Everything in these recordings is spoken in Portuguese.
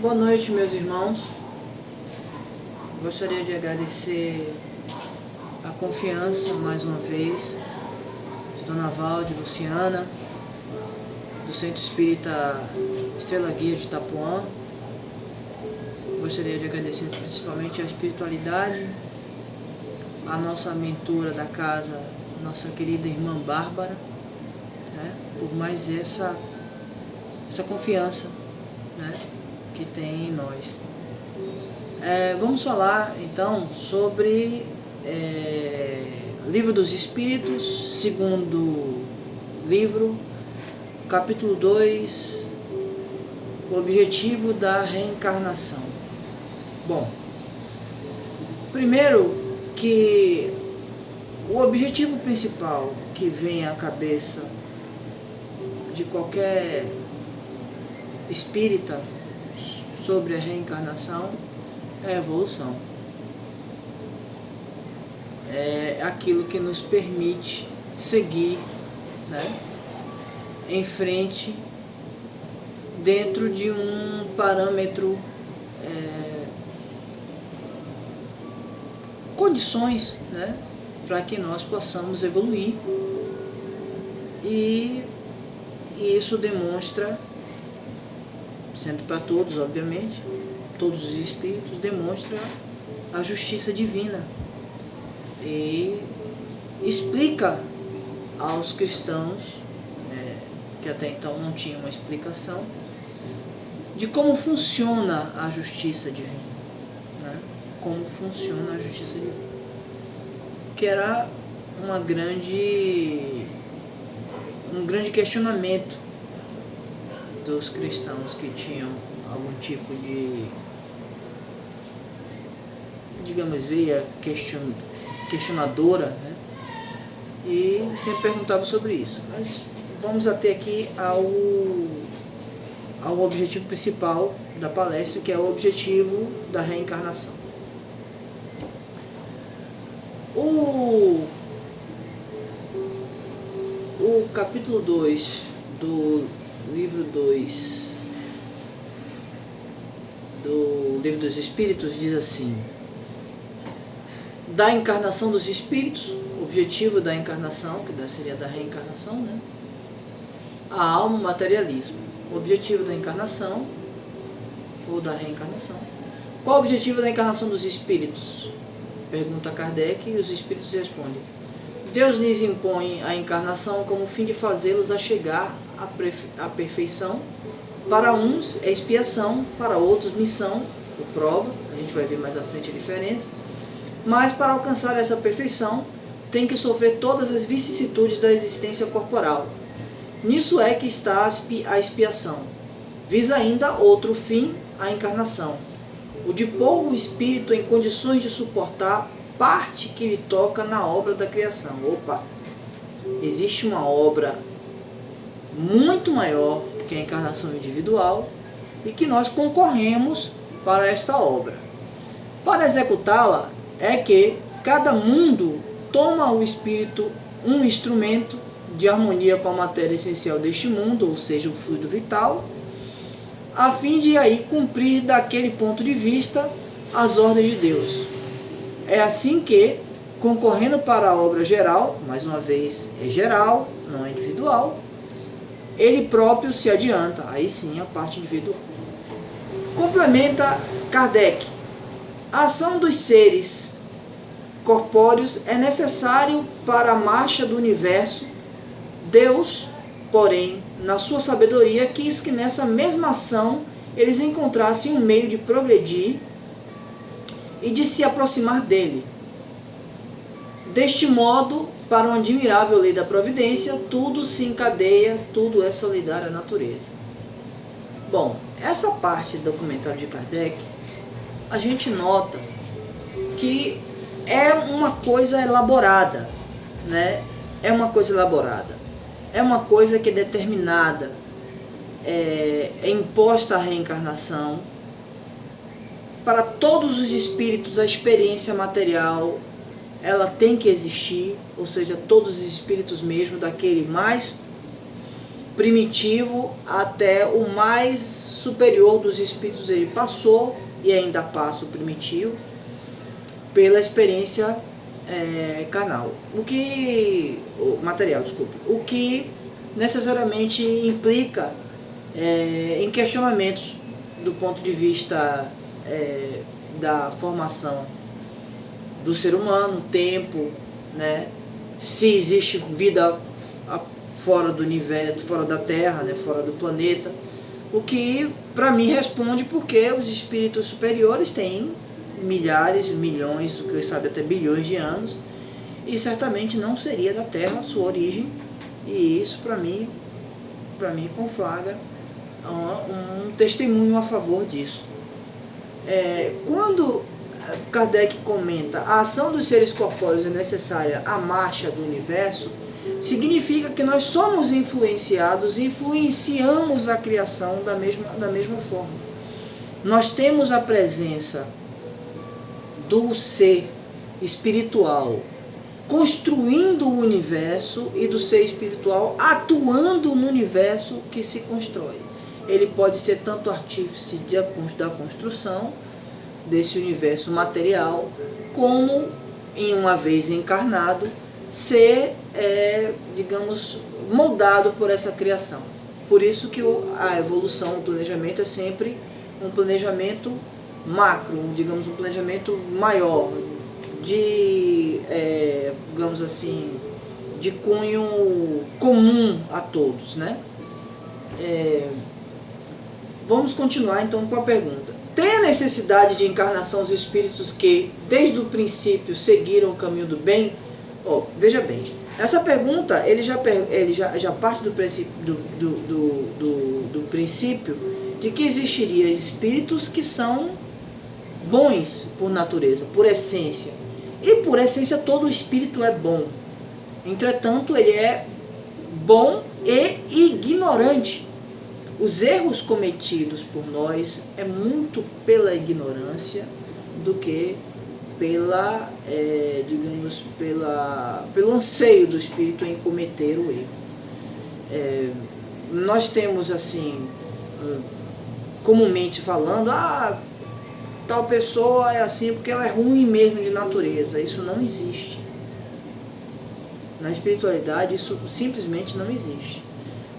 Boa noite, meus irmãos. Gostaria de agradecer a confiança mais uma vez de Dona Val, de Luciana, do Centro Espírita Estrela Guia de Itapuã. Gostaria de agradecer principalmente a espiritualidade, a nossa mentora da casa, nossa querida irmã Bárbara, né, por mais essa confiança, né, que tem em nós. Vamos falar então sobre Livro dos Espíritos, segundo livro, capítulo 2, o objetivo da reencarnação. Bom, primeiro que o objetivo principal que vem à cabeça de qualquer espírita sobre a reencarnação é a evolução. É aquilo que nos permite seguir, né, em frente dentro de um parâmetro, condições, né, para que nós possamos evoluir, e isso demonstra, sendo para todos, obviamente, todos os espíritos, demonstra a justiça divina e explica aos cristãos, que até então não tinham uma explicação, de como funciona a justiça divina, né? Como funciona a justiça divina, que era um grande questionamento dos cristãos que tinham algum tipo de, digamos, veia questionadora, né? E sempre perguntava sobre isso. Mas vamos até aqui ao objetivo principal da palestra, que é o objetivo da reencarnação. O capítulo 2 do livro 2 do Livro dos Espíritos diz assim: da encarnação dos espíritos, objetivo da encarnação, que seria da reencarnação, né? A alma, o materialismo. O objetivo da encarnação ou da reencarnação. Qual o objetivo da encarnação dos espíritos? Pergunta Kardec e os espíritos respondem: Deus lhes impõe a encarnação como fim de fazê-los a chegar à perfeição. Para uns é expiação, para outros missão ou prova, a gente vai ver mais à frente a diferença. Mas para alcançar essa perfeição, tem que sofrer todas as vicissitudes da existência corporal. Nisso é que está a expiação. Visa ainda outro fim, a encarnação, o de pôr o espírito em condições de suportar parte que lhe toca na obra da criação. Opa! Existe uma obra muito maior que a encarnação individual e que nós concorremos para esta obra. Para executá-la é que cada mundo toma o espírito um instrumento de harmonia com a matéria essencial deste mundo, ou seja, o fluido vital, a fim de aí cumprir daquele ponto de vista as ordens de Deus. É assim que, concorrendo para a obra geral, mais uma vez é geral, não é individual, ele próprio se adianta, aí sim a parte individual. Complementa Kardec: a ação dos seres corpóreos é necessário para a marcha do universo. Deus, porém, na sua sabedoria, quis que nessa mesma ação eles encontrassem um meio de progredir e de se aproximar dele. Deste modo, para uma admirável lei da providência, tudo se encadeia, tudo é solidário à natureza. Bom, essa parte do comentário de Kardec, a gente nota que é uma coisa elaborada, né? É uma coisa elaborada. É uma coisa que é determinada, é imposta a reencarnação. Para todos os espíritos, a experiência material, ela tem que existir, ou seja, todos os espíritos mesmo, daquele mais primitivo até o mais superior dos espíritos. Ele passou e ainda passa o primitivo pela experiência carnal, material, desculpe, o que necessariamente implica em questionamentos do ponto de vista da formação do ser humano, tempo, né? Se existe vida fora do universo, fora da Terra, né? Fora do planeta, o que para mim responde porque os espíritos superiores têm milhares, milhões, o que eu sabe até bilhões de anos, e certamente não seria da Terra a sua origem, e isso para mim conflagra um testemunho a favor disso. Quando Kardec comenta a ação dos seres corpóreos é necessária à marcha do universo, significa que nós somos influenciados, influenciamos a criação da mesma forma. Nós temos a presença do ser espiritual construindo o universo e do ser espiritual atuando no universo que se constrói. Ele pode ser tanto artífice da construção desse universo material, como, uma vez encarnado, ser, digamos, moldado por essa criação. Por isso que a evolução, o planejamento é sempre um planejamento macro, digamos, um planejamento maior, digamos assim, de cunho comum a todos, né? Vamos continuar então com a pergunta. Tem a necessidade de encarnação os espíritos que, desde o princípio, seguiram o caminho do bem? Veja bem, essa pergunta ele já parte do princípio de que existiriam espíritos que são bons por natureza, por essência. E por essência todo espírito é bom. Entretanto, ele é bom e ignorante. Os erros cometidos por nós é muito pela ignorância do que pelo anseio do espírito em cometer o erro. Nós temos assim, comumente falando, tal pessoa é assim porque ela é ruim mesmo de natureza. Isso não existe. Na espiritualidade isso simplesmente não existe.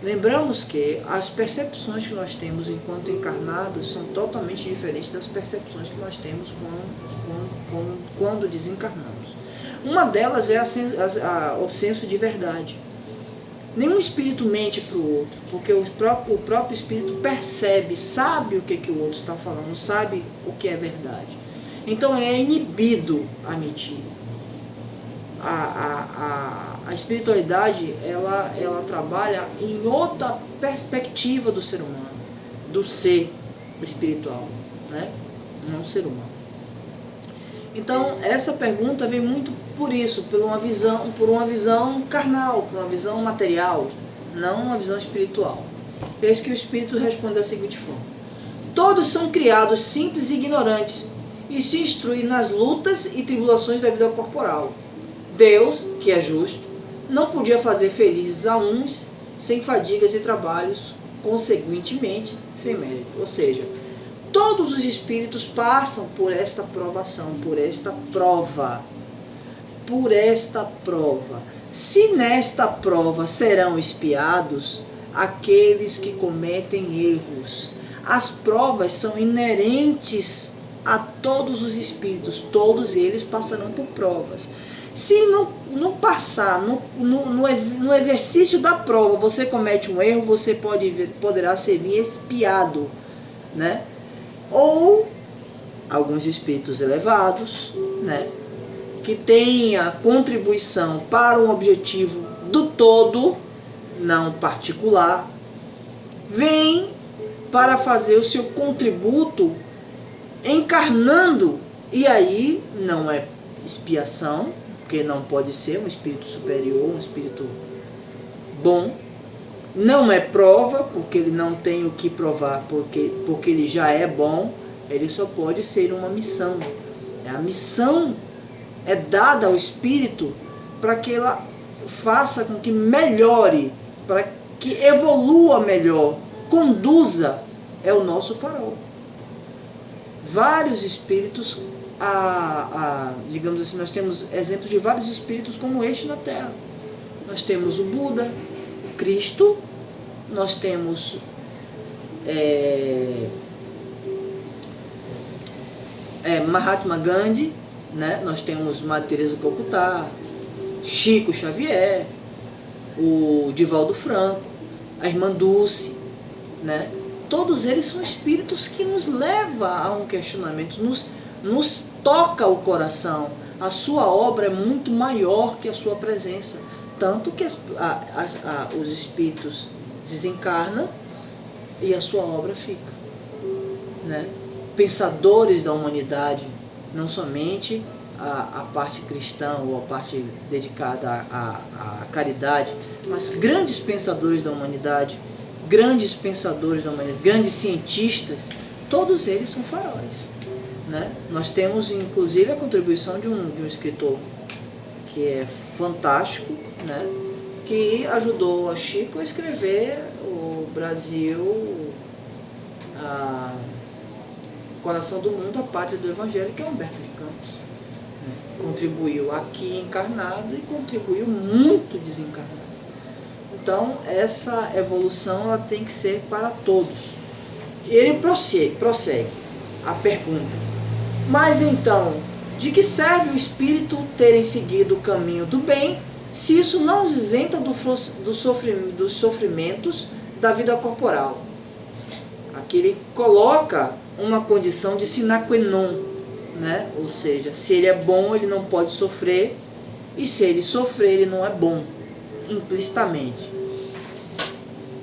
Lembramos que as percepções que nós temos enquanto encarnados são totalmente diferentes das percepções que nós temos quando desencarnamos. Uma delas é o senso de verdade. Nenhum espírito mente para o outro, porque o próprio espírito percebe, sabe o que o outro está falando, sabe o que é verdade. Então ele é inibido a mentir. A espiritualidade ela trabalha em outra perspectiva do ser humano, do ser espiritual, né? Não ser humano. Então essa pergunta vem muito por isso, por uma visão carnal, por uma visão material, não uma visão espiritual. Eis que o espírito responde da seguinte forma: todos são criados simples e ignorantes e se instruem nas lutas e tribulações da vida corporal. Deus, que é justo, não podia fazer felizes a uns sem fadigas e trabalhos, consequentemente sem mérito. Ou seja, todos os espíritos passam por esta provação, por esta prova. Se nesta prova serão espiados aqueles que cometem erros. As provas são inerentes a todos os espíritos, todos eles passarão por provas. Se não passar, no exercício da prova, você comete um erro, você poderá ser espiado, né? Ou alguns espíritos elevados, né, que tenha contribuição para um objetivo do todo, não particular, vem para fazer o seu contributo encarnando, e aí não é expiação, porque não pode ser um espírito superior, um espírito bom. Não é prova, porque ele não tem o que provar, porque ele já é bom. Ele só pode ser uma missão. A missão é dada ao espírito para que ela faça com que melhore, para que evolua melhor, conduza, é o nosso farol. Vários espíritos, digamos assim, nós temos exemplos de vários espíritos como este na Terra. Nós temos o Buda, o Cristo, nós temos Mahatma Gandhi, né? Nós temos Madre Teresa do Calcutá, Chico Xavier, o Divaldo Franco, a Irmã Dulce, né? Todos eles são espíritos que nos levam a um questionamento, nos toca o coração. A sua obra é muito maior que a sua presença. Tanto que os espíritos desencarnam e a sua obra fica, né? Pensadores da humanidade, não somente a parte cristã ou a parte dedicada à caridade, mas grandes pensadores da humanidade, grandes cientistas, todos eles são faróis, né? Nós temos inclusive a contribuição de um escritor que é fantástico, né? Que ajudou a Chico a escrever o Brasil, Coração do Mundo, a Pátria do Evangelho, que é Humberto de Campos, né? Contribuiu aqui encarnado e contribuiu muito desencarnado. Então, essa evolução ela tem que ser para todos. Ele prossegue a pergunta: mas então, de que serve o espírito terem seguido o caminho do bem, se isso não os isenta dos sofrimentos da vida corporal? Aqui ele coloca uma condição de sine qua non, né? Ou seja, se ele é bom, ele não pode sofrer, e se ele sofrer, ele não é bom, implicitamente.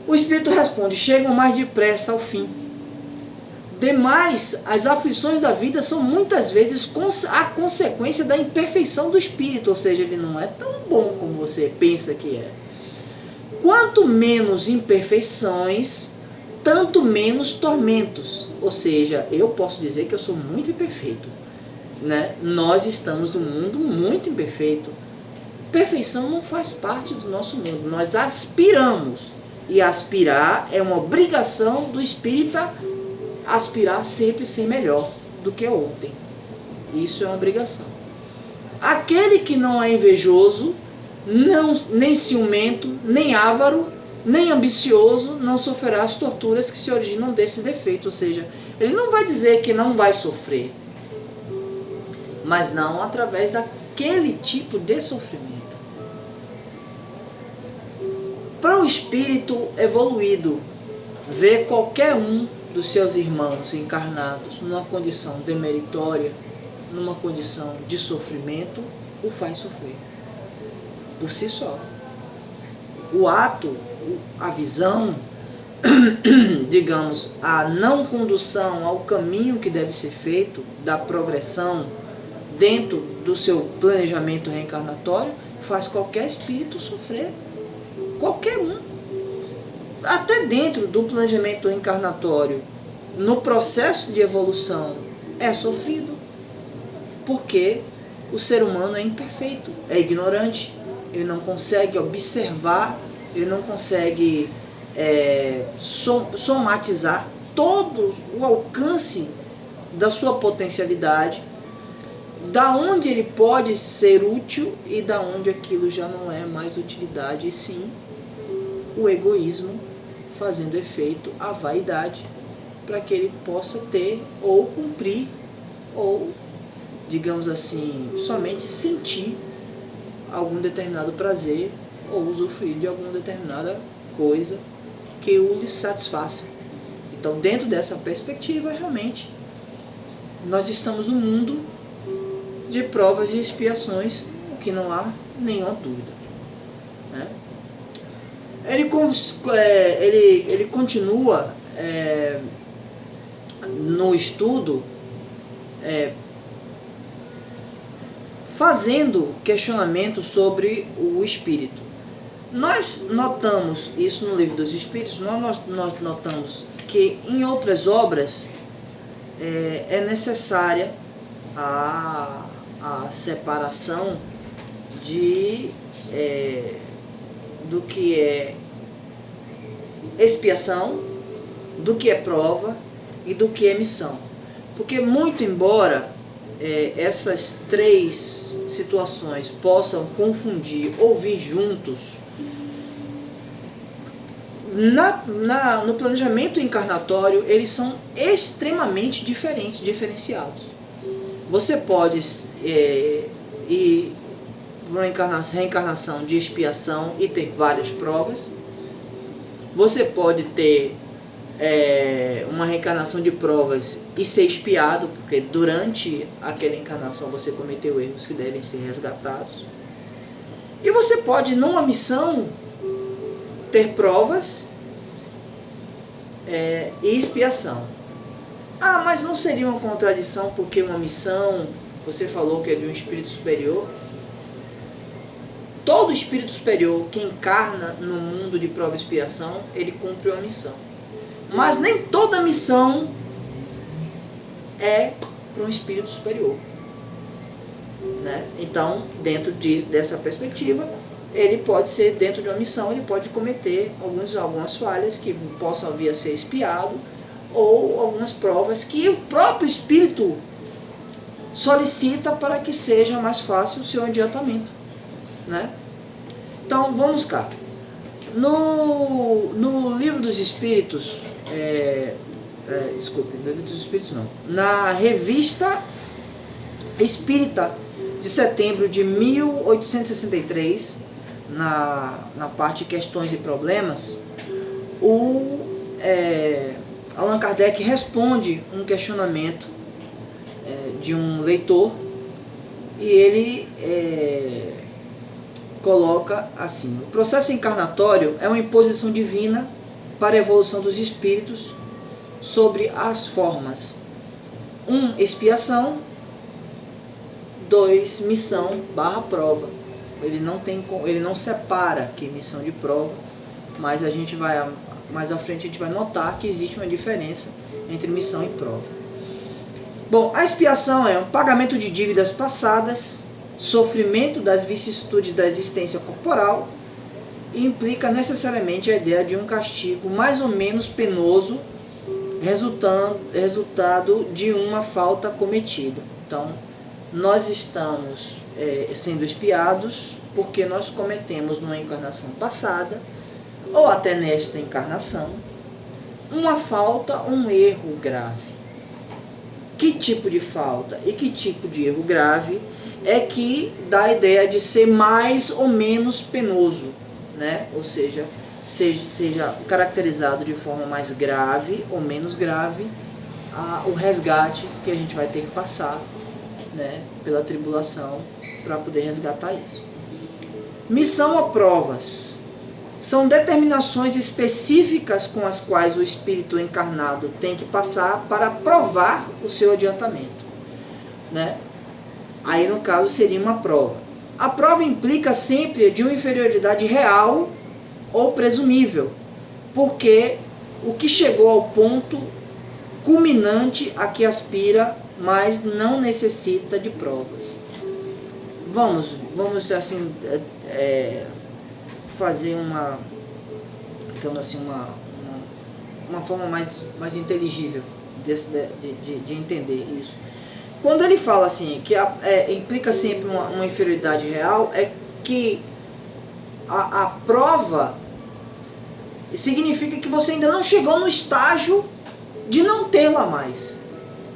O Espírito responde: chegam mais depressa ao fim. Demais, as aflições da vida são muitas vezes a consequência da imperfeição do espírito, ou seja, ele não é tão bom como você pensa que é. Quanto menos imperfeições, tanto menos tormentos. Ou seja, eu posso dizer que eu sou muito imperfeito, né? Nós estamos num mundo muito imperfeito. Perfeição não faz parte do nosso mundo. Nós aspiramos. E aspirar é uma obrigação do espírita, aspirar sempre ser melhor do que ontem. Isso é uma obrigação. Aquele que não é invejoso, nem ciumento, nem avaro, nem ambicioso, não sofrerá as torturas que se originam desse defeito. Ou seja, ele não vai dizer que não vai sofrer, mas não através daquele tipo de sofrimento. Para o espírito evoluído, ver qualquer um dos seus irmãos encarnados numa condição demeritória, numa condição de sofrimento, o faz sofrer por si só. O ato, a visão, digamos, a não condução ao caminho que deve ser feito, da progressão dentro do seu planejamento reencarnatório, faz qualquer espírito sofrer. Qualquer um. Até dentro do planejamento reencarnatório, no processo de evolução, é sofrido. Porque o ser humano é imperfeito, é ignorante, ele não consegue observar, ele não consegue somatizar todo o alcance da sua potencialidade, da onde ele pode ser útil e da onde aquilo já não é mais utilidade, e sim o egoísmo fazendo efeito a vaidade, para que ele possa ter ou cumprir ou, digamos assim, somente sentir algum determinado prazer ou usufruir de alguma determinada coisa que o lhe satisfaça. Então, dentro dessa perspectiva, realmente, nós estamos no mundo de provas e expiações, o que não há nenhuma dúvida, né? Ele continua no estudo fazendo questionamento sobre o espírito. Nós notamos isso no Livro dos Espíritos, nós notamos que em outras obras é necessária a separação do que é expiação, do que é prova e do que é missão. Porque muito embora essas três situações possam confundir ou vir juntos, no planejamento encarnatório eles são extremamente diferenciados. Você pode ir para uma reencarnação de expiação e ter várias provas. Você pode ter uma reencarnação de provas e ser expiado, porque durante aquela encarnação você cometeu erros que devem ser resgatados. E você pode, numa missão, ter provas e expiação. Ah, mas não seria uma contradição porque uma missão, você falou que é de um espírito superior? Todo espírito superior que encarna no mundo de prova e expiação, ele cumpre uma missão. Mas nem toda missão é para um espírito superior, né? Então, dentro dessa perspectiva, ele pode ser, dentro de uma missão, ele pode cometer algumas falhas que possam vir a ser expiado, ou algumas provas que o próprio espírito solicita para que seja mais fácil o seu adiantamento, né? Então, vamos cá. No Livro dos Espíritos, desculpe, no Livro dos Espíritos não, na Revista Espírita de setembro de 1863, na parte Questões e Problemas, Allan Kardec responde um questionamento de um leitor, e ele coloca assim: o processo encarnatório é uma imposição divina para a evolução dos espíritos sobre as formas. 1. Expiação. 2. Missão / prova. Ele não separa que missão de prova, mas mais à frente a gente vai notar que existe uma diferença entre missão e prova. Bom, a expiação é um pagamento de dívidas passadas, sofrimento das vicissitudes da existência corporal, e implica necessariamente a ideia de um castigo mais ou menos penoso, resultado de uma falta cometida. Então, nós estamos sendo expiados porque nós cometemos numa encarnação passada, ou até nesta encarnação, uma falta, um erro grave. Que tipo de falta e que tipo de erro grave é que dá a ideia de ser mais ou menos penoso, né? Ou seja caracterizado de forma mais grave ou menos grave o resgate que a gente vai ter que passar, né, pela tribulação para poder resgatar isso. Missão ou provas são determinações específicas com as quais o espírito encarnado tem que passar para provar o seu adiantamento, né? Aí, no caso, seria uma prova. A prova implica sempre de uma inferioridade real ou presumível, porque o que chegou ao ponto culminante a que aspira, mas não necessita de provas. Vamos assim, fazer uma forma mais inteligível de entender isso. Quando ele fala assim, que implica sempre uma inferioridade real, é que a prova significa que você ainda não chegou no estágio de não tê-la mais,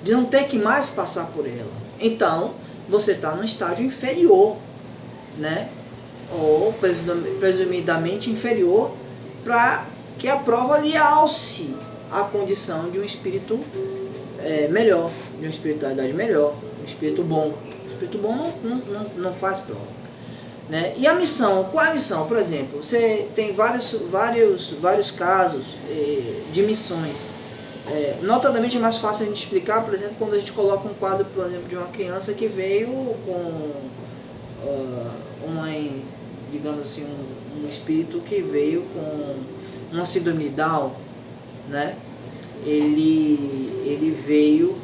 de não ter que mais passar por ela. Então, você está no estágio inferior, né? Ou presumidamente inferior, para que a prova lhe alce a condição de um espírito melhor, de uma espiritualidade melhor, um espírito bom. O espírito bom não faz prova, né? E a missão, qual é a missão? Por exemplo, você tem vários casos de missões. Notadamente é mais fácil a gente explicar, por exemplo, quando a gente coloca um quadro, por exemplo, de uma criança que veio com digamos assim, um espírito que veio com uma síndrome de Down, né? Ele veio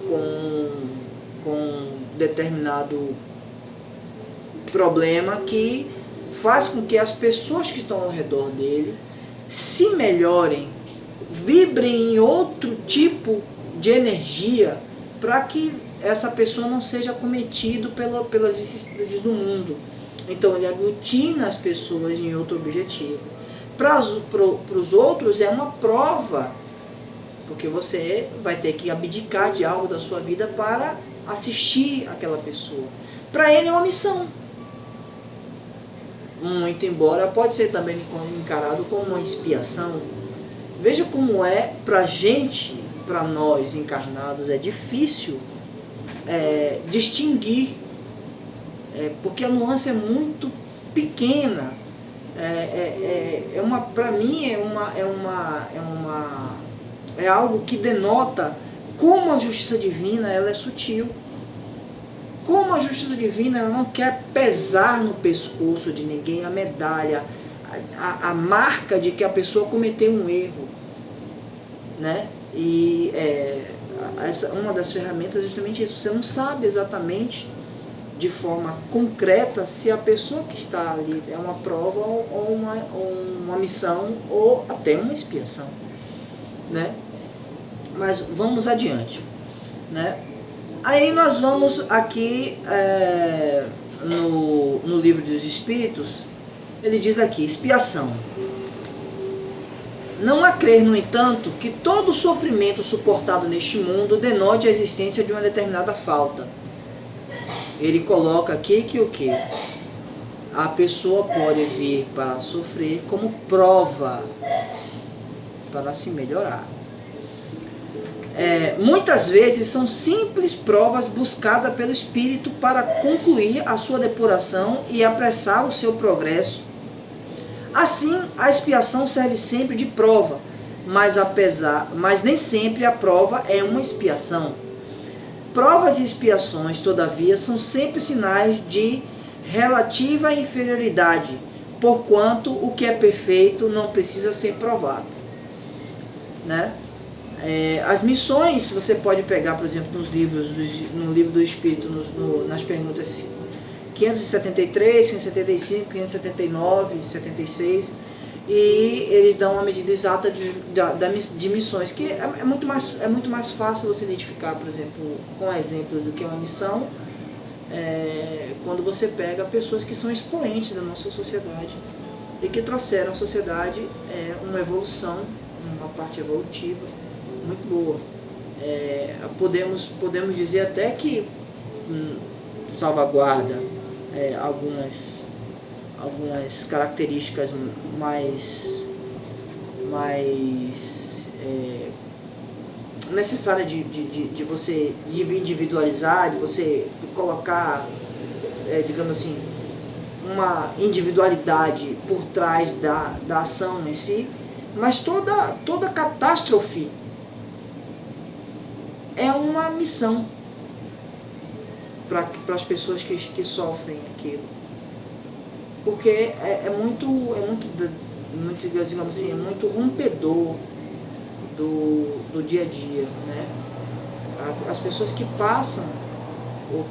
com determinado problema que faz com que as pessoas que estão ao redor dele se melhorem vibrem em outro tipo de energia para que essa pessoa não seja cometido pelas vicissitudes do mundo. Então ele aglutina as pessoas em outro objetivo. Para os outros é uma prova, porque você vai ter que abdicar de algo da sua vida para assistir aquela pessoa. Para ele é uma missão. Muito embora pode ser também encarado como uma expiação. Veja como é para a gente, para nós encarnados, é difícil distinguir, porque a nuance é muito pequena. Para mim é algo que denota como a justiça divina ela é sutil. Como a justiça divina ela não quer pesar no pescoço de ninguém a medalha, a marca de que a pessoa cometeu um erro, né? E uma das ferramentas é justamente isso. Você não sabe exatamente de forma concreta se a pessoa que está ali é uma prova ou uma missão ou até uma expiação, né? Mas vamos adiante, né? Aí nós vamos aqui no Livro dos Espíritos, ele diz aqui, expiação. Não há crer, no entanto, que todo sofrimento suportado neste mundo denote a existência de uma determinada falta. Ele coloca aqui que o quê? A pessoa pode vir para sofrer como prova para se melhorar. Muitas vezes são simples provas buscadas pelo espírito para concluir a sua depuração e apressar o seu progresso. Assim, a expiação serve sempre de prova, mas nem sempre a prova é uma expiação. Provas e expiações, todavia, são sempre sinais de relativa inferioridade, porquanto o que é perfeito não precisa ser provado, né? As missões, você pode pegar, por exemplo, no Livro do Espírito, nas perguntas 573, 575, 579, 76, e eles dão uma medida exata de missões, que é muito mais fácil você identificar, por exemplo, com exemplo do que uma missão, quando você pega pessoas que são expoentes da nossa sociedade e que trouxeram à sociedade uma evolução, uma parte evolutiva muito boa. Podemos dizer até que salvaguarda algumas características mais necessárias de você individualizar, de você colocar, digamos assim, uma individualidade por trás da ação em si, mas toda catástrofe é uma missão para as pessoas que sofrem aquilo. Porque é muito, digamos assim, é muito rompedor do dia a dia, né? As pessoas que passam, ou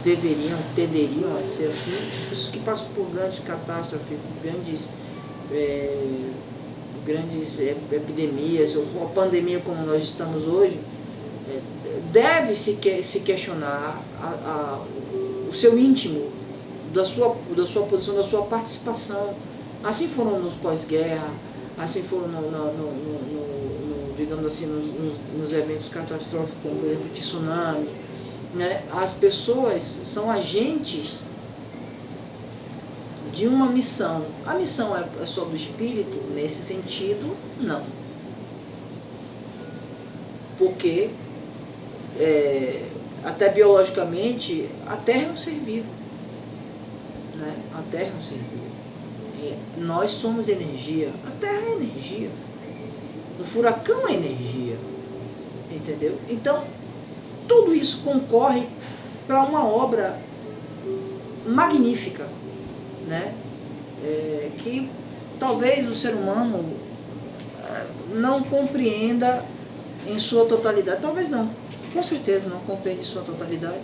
tenderiam a ser assim, as pessoas que passam por grandes catástrofes, grandes epidemias, ou a pandemia como nós estamos hoje, deve se questionar o seu íntimo, da sua posição, da sua participação. Assim foram nos pós-guerra, assim foram digamos assim, nos eventos catastróficos, como por exemplo o tsunami, né? As pessoas são agentes de uma missão. A missão é só do espírito? Nesse sentido, não. Porque até biologicamente a Terra é um ser vivo, né? A Terra é um ser vivo. Nós somos energia. A Terra é energia. O furacão é energia. Entendeu? Então, tudo isso concorre para uma obra magnífica, né? Que talvez o ser humano não compreenda em sua totalidade. Talvez não. Com certeza não compreende em sua totalidade.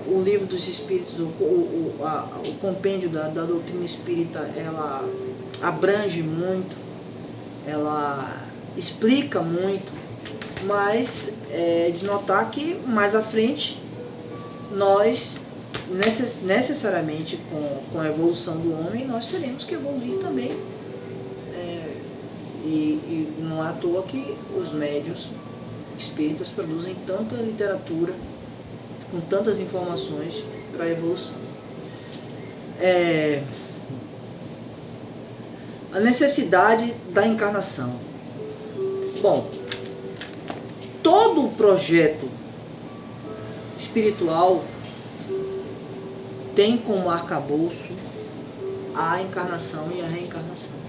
O Livro dos Espíritos, o compêndio da doutrina espírita, ela abrange muito, ela explica muito, mas é de notar que mais à frente nós, necessariamente com a evolução do homem, nós teremos que evoluir também. E não é à toa que os médiuns espíritas produzem tanta literatura, com tantas informações para a evolução. A necessidade da encarnação. Bom, todo projeto espiritual tem como arcabouço a encarnação e a reencarnação.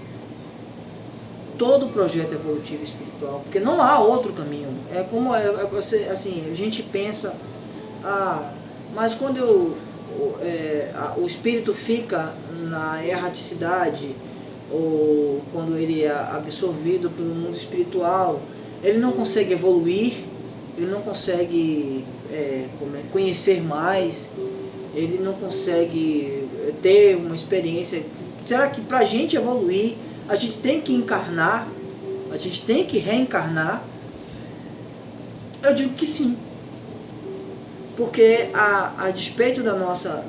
Todo projeto evolutivo espiritual, porque não há outro caminho. É como assim, a gente pensa, mas quando o espírito fica na erraticidade, ou quando ele é absorvido pelo mundo espiritual, ele não consegue evoluir, ele não consegue conhecer mais, ele não consegue ter uma experiência. Será que para a gente evoluir, a gente tem que encarnar, a gente tem que reencarnar? Eu digo que sim. Porque a despeito da nossa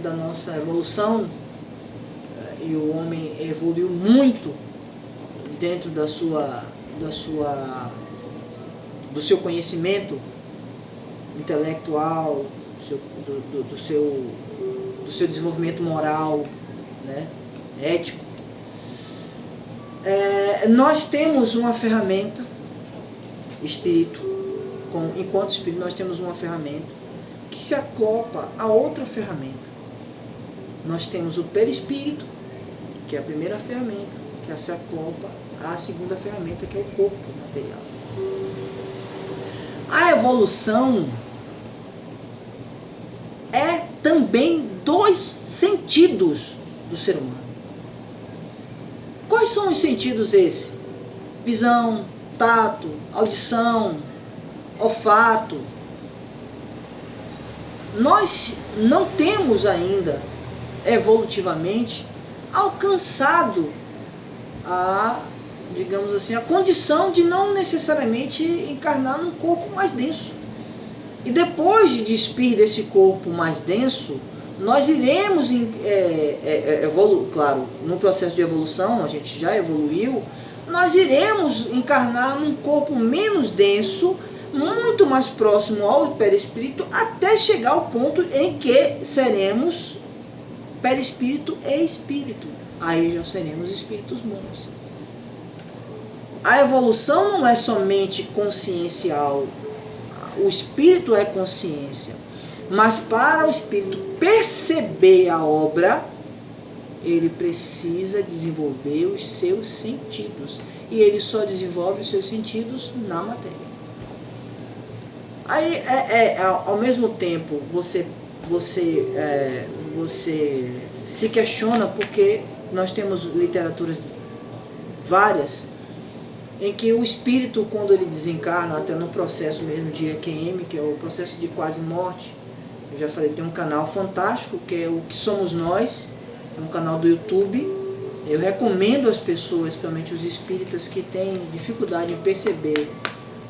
evolução, e o homem evoluiu muito dentro do seu conhecimento intelectual, do seu desenvolvimento moral, né, ético. Nós temos uma ferramenta, espírito, enquanto espírito nós temos uma ferramenta que se acopla a outra ferramenta. Nós temos o perispírito, que é a primeira ferramenta, que se acopla à segunda ferramenta, que é o corpo material. A evolução é também 2 sentidos do ser humano. Quais são os sentidos esses? Visão, tato, audição, olfato. Nós não temos ainda, evolutivamente, alcançado digamos assim, a condição de não necessariamente encarnar num corpo mais denso. E depois de despir desse corpo mais denso, nós iremos evoluir, claro, no processo de evolução, a gente já evoluiu, nós iremos encarnar num corpo menos denso, muito mais próximo ao perispírito, até chegar ao ponto em que seremos perispírito e espírito. Aí já seremos espíritos bons. A evolução não é somente consciencial, o espírito é consciência, mas para o espírito perceber a obra, ele precisa desenvolver os seus sentidos, e ele só desenvolve os seus sentidos na matéria. Aí, ao mesmo tempo, você se questiona, porque nós temos literaturas várias em que o espírito, quando ele desencarna, até no processo mesmo de EQM, que é o processo de quase morte, eu já falei, tem um canal fantástico, que é o Que Somos Nós, é um canal do YouTube. Eu recomendo às pessoas, principalmente os espíritas que têm dificuldade em perceber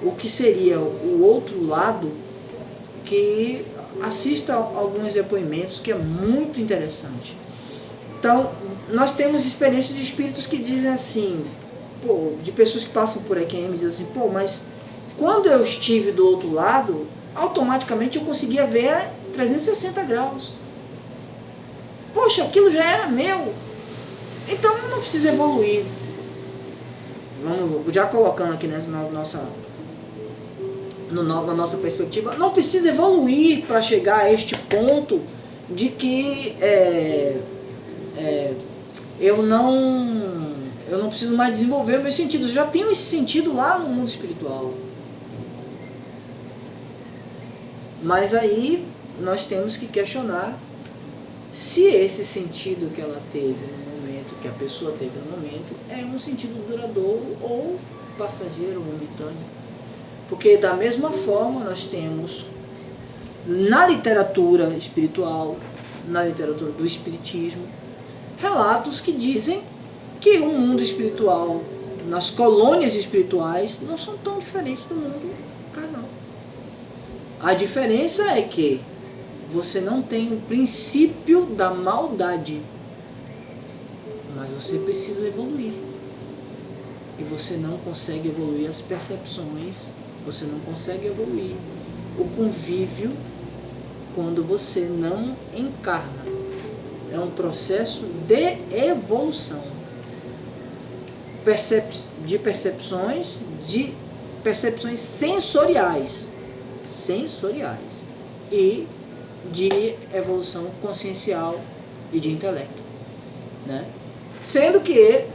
o que seria o outro lado, que assista a alguns depoimentos, que é muito interessante. Então, nós temos experiências de espíritos que dizem assim, de pessoas que passam por EQM, dizem assim, mas quando eu estive do outro lado, automaticamente eu conseguia ver 360 graus. Poxa, aquilo já era meu. Então eu não preciso evoluir. Vamos já colocando aqui na nossa perspectiva, não precisa evoluir para chegar a este ponto de que eu não preciso mais desenvolver meus sentidos. Eu já tenho esse sentido lá no mundo espiritual. Mas aí nós temos que questionar se esse sentido que ela teve no momento, que a pessoa teve no momento, é um sentido duradouro ou passageiro, momentâneo. Porque da mesma forma nós temos na literatura espiritual, na literatura do espiritismo, relatos que dizem que o mundo espiritual nas colônias espirituais não são tão diferentes do mundo carnal. A diferença é que você não tem o princípio da maldade, mas você precisa evoluir. E você não consegue evoluir as percepções, você não consegue evoluir o convívio quando você não encarna. É um processo de evolução. De percepções sensoriais e de evolução consciencial e de intelecto, né? Sendo que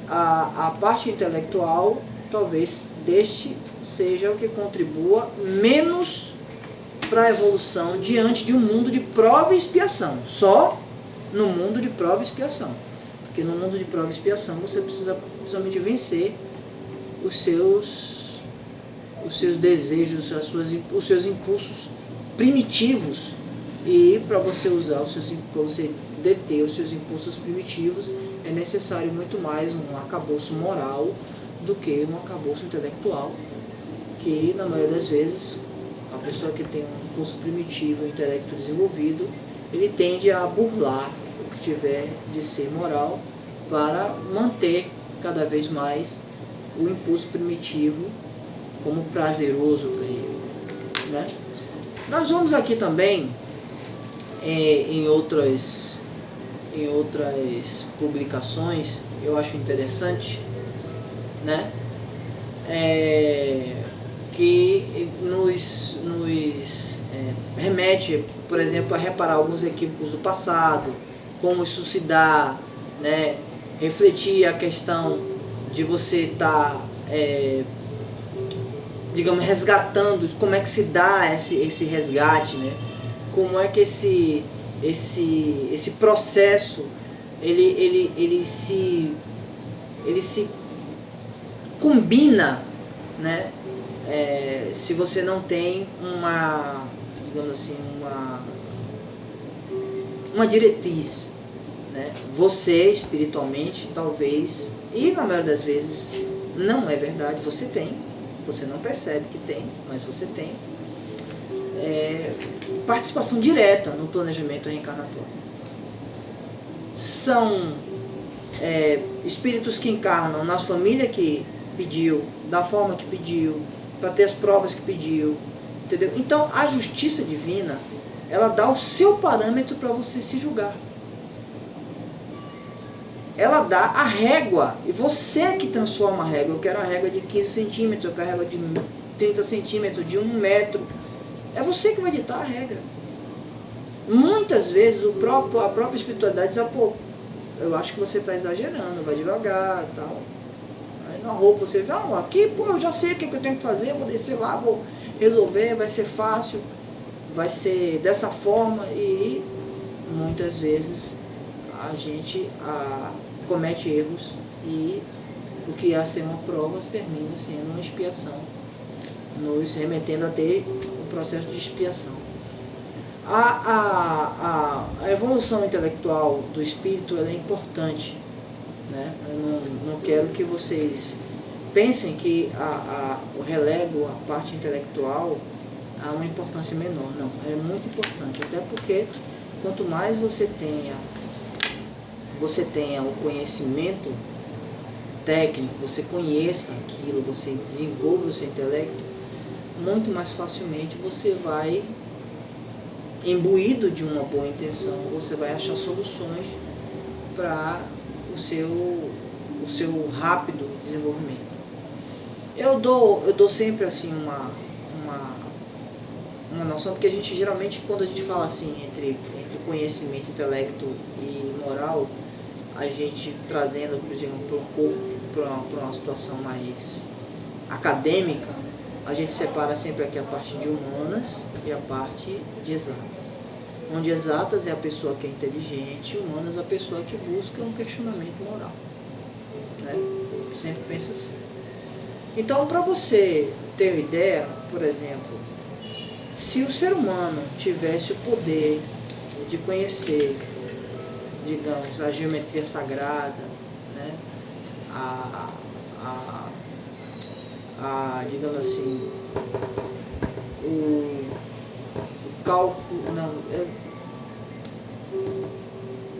a parte intelectual talvez deste seja o que contribua menos para a evolução diante de um mundo de prova e expiação. Só no mundo de prova e expiação. Porque no mundo de prova e expiação você precisa principalmente vencer os seus desejos, os seus impulsos primitivos. E para você deter os seus impulsos primitivos, é necessário muito mais um arcabouço moral do que um arcabouço intelectual, que na maioria das vezes a pessoa que tem um impulso primitivo e um intelecto desenvolvido, ele tende a burlar o que tiver de ser moral para manter cada vez mais o impulso primitivo como prazeroso para ele, né? Nós vamos aqui também em outras publicações, eu acho interessante, né? Que nos remete, por exemplo, a reparar alguns equívocos do passado, como isso se dá, né? Refletir a questão de você estar, digamos, resgatando, como é que se dá esse resgate, né? Como é que esse processo ele se combina, né? Se você não tem digamos assim, uma diretriz, né? Você espiritualmente talvez, e na maioria das vezes não é verdade, você não percebe que tem, mas você tem participação direta no planejamento reencarnatório. São espíritos que encarnam nas famílias que pediu, da forma que pediu, para ter as provas que pediu, entendeu? Então a justiça divina, ela dá o seu parâmetro para você se julgar. Ela dá a régua, e você que transforma a régua. Eu quero a régua de 15 centímetros, eu quero a régua de 30 centímetros, de 1 metro. É você que vai ditar a regra. Muitas vezes a própria espiritualidade diz, pô, eu acho que você está exagerando, vai devagar e tal. Aí na roupa você vê, não, aqui, pô, eu já sei o que eu tenho que fazer, eu vou descer lá, vou resolver, vai ser fácil, vai ser dessa forma. E muitas vezes a gente comete erros e o que ia ser uma prova termina sendo uma expiação, nos remetendo a ter um processo de expiação. A evolução intelectual do espírito, ela é importante, né? Eu não quero que vocês pensem que o relego, a parte intelectual, há uma importância menor. Não, é muito importante, até porque quanto mais você tenha o conhecimento técnico, você conheça aquilo, você desenvolve o seu intelecto, muito mais facilmente você vai, imbuído de uma boa intenção, você vai achar soluções para o seu rápido desenvolvimento. Eu dou sempre assim uma noção, porque a gente geralmente, quando a gente fala assim entre conhecimento, intelecto e moral, a gente trazendo, por exemplo, para uma situação mais acadêmica, a gente separa sempre aqui a parte de humanas e a parte de exatas. Onde exatas é a pessoa que é inteligente, humanas é a pessoa que busca um questionamento moral, né? Sempre pensa assim. Então, para você ter uma ideia, por exemplo, se o ser humano tivesse o poder de conhecer, digamos, a geometria sagrada, né? digamos assim, o cálculo, não,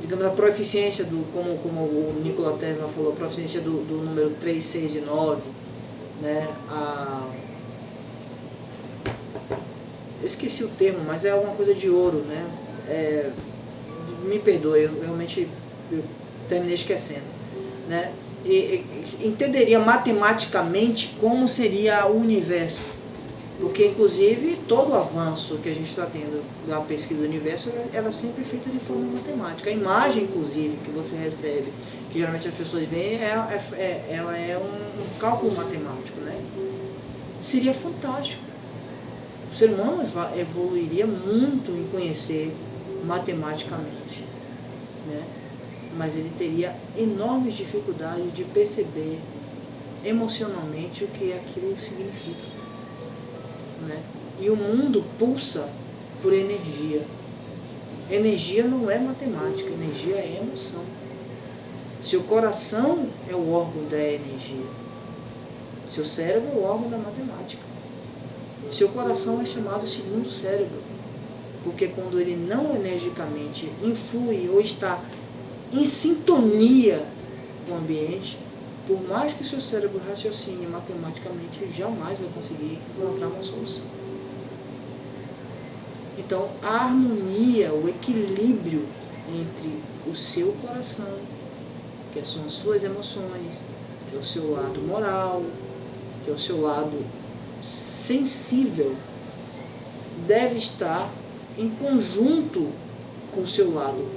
digamos, a proficiência como o Nikola Tesla falou, a proficiência do número 3, 6 e 9, né? Eu esqueci o termo, mas é alguma coisa de ouro, né? Me perdoe, eu realmente terminei esquecendo, né? E entenderia matematicamente como seria o universo, porque inclusive todo o avanço que a gente está tendo na pesquisa do universo, ela é sempre feita de forma matemática. A imagem, inclusive, que você recebe, que geralmente as pessoas veem, ela é um cálculo matemático, né? Seria fantástico. O ser humano evoluiria muito em conhecer matematicamente, né? Mas ele teria enormes dificuldades de perceber emocionalmente o que aquilo significa, né? E o mundo pulsa por energia. Energia não é matemática, energia é emoção. Seu coração é o órgão da energia, seu cérebro é o órgão da matemática. Seu coração é chamado segundo cérebro, porque quando ele não energicamente influi ou está em sintonia com o ambiente, por mais que o seu cérebro raciocine matematicamente, ele jamais vai conseguir encontrar uma solução. Então, a harmonia, o equilíbrio entre o seu coração, que são as suas emoções, que é o seu lado moral, que é o seu lado sensível, deve estar em conjunto com o seu lado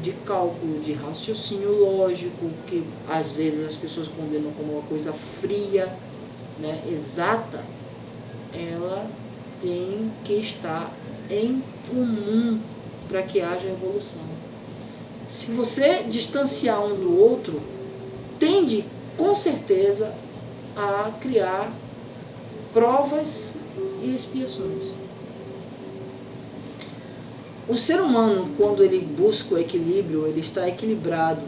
de cálculo, de raciocínio lógico, que às vezes as pessoas condenam como uma coisa fria, né, exata. Ela tem que estar em comum para que haja evolução. Se você distanciar um do outro, tende com certeza a criar provas e expiações. O ser humano, quando ele busca o equilíbrio, ele está equilibrado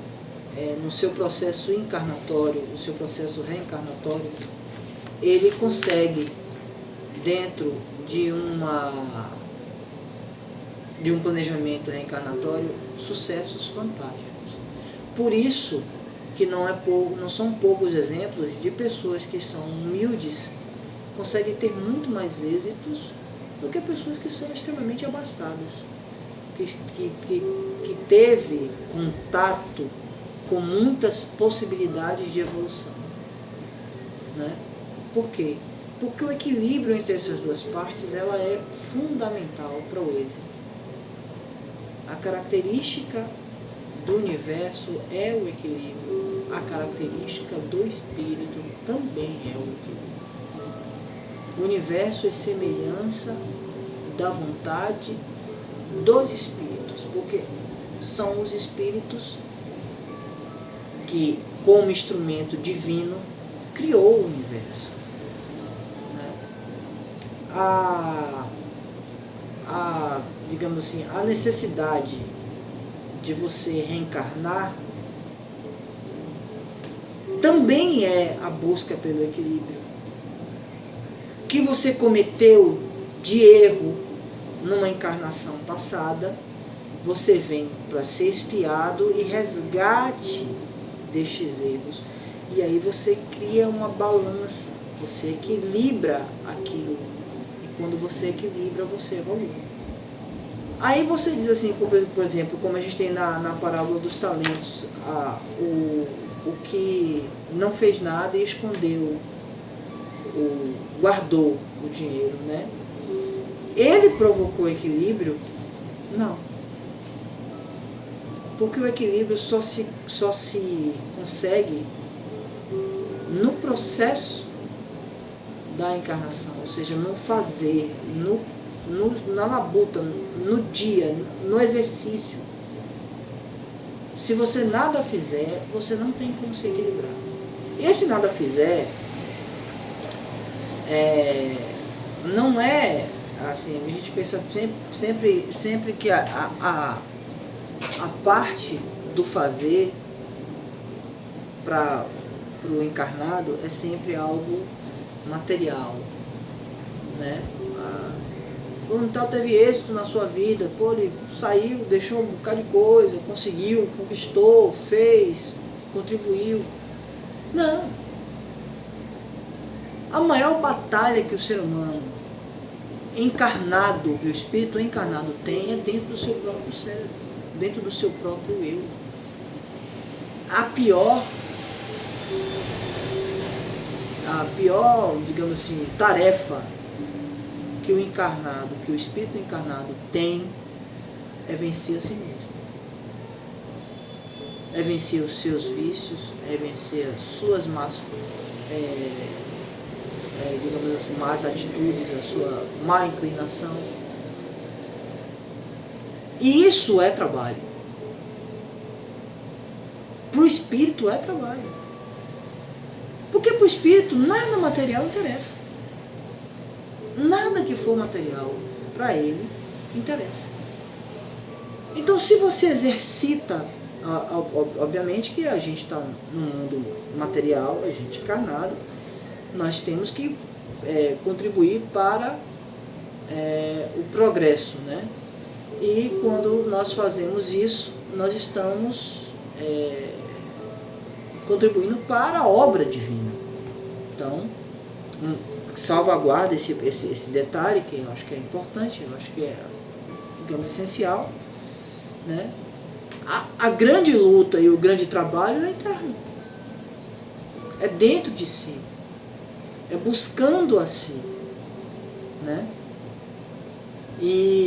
no seu processo encarnatório, no seu processo reencarnatório, ele consegue, dentro de um planejamento reencarnatório, sucessos fantásticos. Por isso que não são poucos exemplos de pessoas que são humildes, conseguem ter muito mais êxitos do que pessoas que são extremamente abastadas, que teve contato com muitas possibilidades de evolução, né? Por quê? Porque o equilíbrio entre essas duas partes ela é fundamental para o êxito. A característica do universo é o equilíbrio, a característica do espírito também é o equilíbrio. O universo é semelhança da vontade dos espíritos, porque são os espíritos que, como instrumento divino, criou o universo. Digamos assim, a necessidade de você reencarnar também é a busca pelo equilíbrio. O que você cometeu de erro numa encarnação passada, você vem para ser expiado e resgate destes erros. E aí você cria uma balança, você equilibra aquilo. E quando você equilibra, você evolui. Aí você diz assim, por exemplo, como a gente tem na parábola dos talentos, o que não fez nada e escondeu, guardou o dinheiro, né? Ele provocou equilíbrio? Não. Porque o equilíbrio só se consegue no processo da encarnação, ou seja, no fazer, na labuta, no dia, no exercício. Se você nada fizer, você não tem como se equilibrar. E esse nada fizer, não é assim, a gente pensa sempre que a parte do fazer para para o encarnado é sempre algo material, né? Fulano tal teve êxito na sua vida, pô, ele saiu, deixou um bocado de coisa, conseguiu, conquistou, fez, contribuiu. Não. A maior batalha que o ser humano encarnado, o espírito encarnado tem é dentro do seu próprio cérebro, dentro do seu próprio eu. A pior, digamos assim, tarefa que o encarnado, que o espírito encarnado tem é vencer a si mesmo. É vencer os seus vícios, é vencer as suas más, digamos assim, más atitudes, a sua má inclinação. E isso é trabalho. Para o espírito é trabalho. Porque para o espírito nada material interessa. Nada que for material para ele interessa. Então, se você exercita, obviamente que a gente está no mundo material, a gente encarnado, nós temos que contribuir para o progresso, né? E quando nós fazemos isso, nós estamos contribuindo para a obra divina. Então, salvaguarda esse detalhe, que eu acho que é importante, eu acho que é, digamos, essencial, né? A grande luta e o grande trabalho é interno. É dentro de si. É buscando a si, né? E